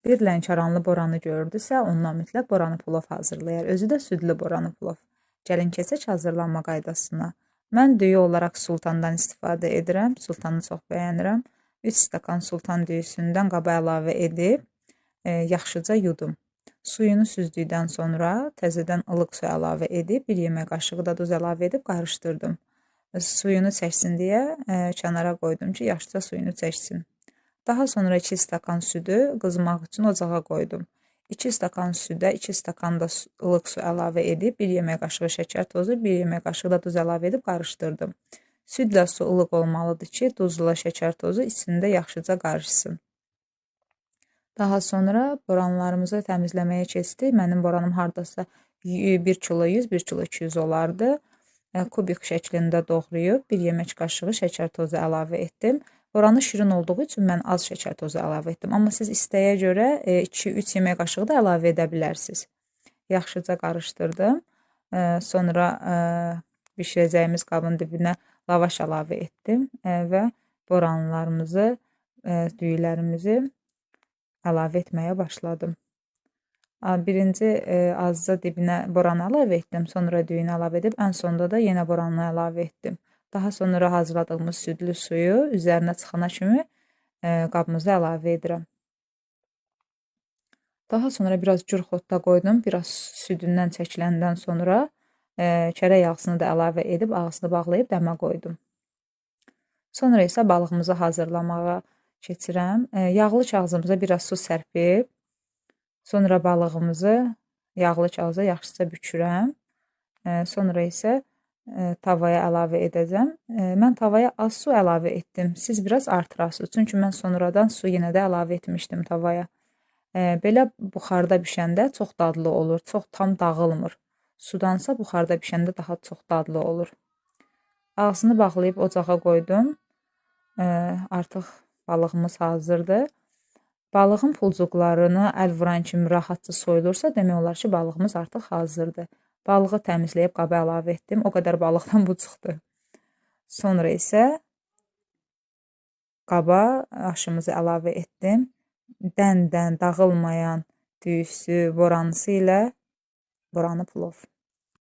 Bir Lənkəranlı boranı gördüsə, ondan mütləq boranı plov hazırlayar. Özü də südlü boranı plov. Gəlin keçək hazırlanma qaydasına. Mən düyü olaraq sultandan istifadə edirəm. Sultanı çox bəyənirəm. 3 stakan sultan düyüsündən qaba əlavə edib yaxşıca yudum. Suyunu süzdükdən sonra təzədən ılıq su əlavə edib 1 yemək qaşığı da duz əlavə edib qarışdırdım. Suyunu çəksin deyə kənara qoydum ki, yaxşıca suyunu çəksin. Daha sonra 2 stakan südü qızmaq üçün ocağa qoydum. 2 stakan südə 2 stakan da ılıq su əlavə edib 1 yemək qaşığı şəkər tozu, 1 yemək qaşığı da duz əlavə edib qarışdırdım. Südlə su ılıq olmalıdır ki, duzla şəkər tozu içində yaxşıca qarışsın. Daha sonra boranlarımızı təmizləməyə keçdik. Mənim boranım hardasa 1 kilo 100, 1 kilo 200 olardı. Kubik şəklində doğrayıb 1 yemək qaşığı şəkər tozu əlavə etdim. Boranı şirin olduğu üçün mən az şəkər tozu əlavə etdim. Amma siz istəyə görə 2-3 yemək qaşığı da əlavə edə bilərsiniz. Yaxşıca qarışdırdım. Sonra bişirəcəyimiz qabın dibinə lavaş əlavə etdim və boranlarımızı, düyülərimizi əlavə etməyə başladım. Birinci azca dibinə boranı əlavə etdim, sonra düyünü əlavə edib, ən sonda da yenə boranı əlavə etdim. Daha sonra hazırladığımız südlü suyu üzərinə çıxana kimi qabımıza əlavə edirəm. Daha sonra biraz cürxotda qoydum, biraz südündən çəkiləndən sonra kərə yağsını da əlavə edib, ağzını bağlayıb dəmə qoydum. Sonra isə balığımızı hazırlamağa keçirəm. Yağlı kağızımıza biraz su sərpib, sonra balığımızı yağlı kağıza yaxşıca bükürəm. Sonra isə tavaya əlavə edəcəm. Mən tavaya az su əlavə etdim. Siz biraz artırarsınız. Çünki mən sonradan su yenə də əlavə etmişdim tavaya. Belə buxarda bişəndə çox dadlı olur. Çox tam dağılmır. Sudansa buxarda bişəndə daha çox dadlı olur. Ağzını bağlayıb ocağa qoydum. Artıq balığımız hazırdır. Balığın pulcuqlarını əl vuran kimi rahatca soyulursa, demək olar ki, balığımız artıq hazırdır. Balığı təmizləyib qaba əlavə etdim. O qədər balıqdan bu çıxdı. Sonra isə qaba aşımızı əlavə etdim. Dən-dən dağılmayan düyüsü, boranısı ilə boranı plov.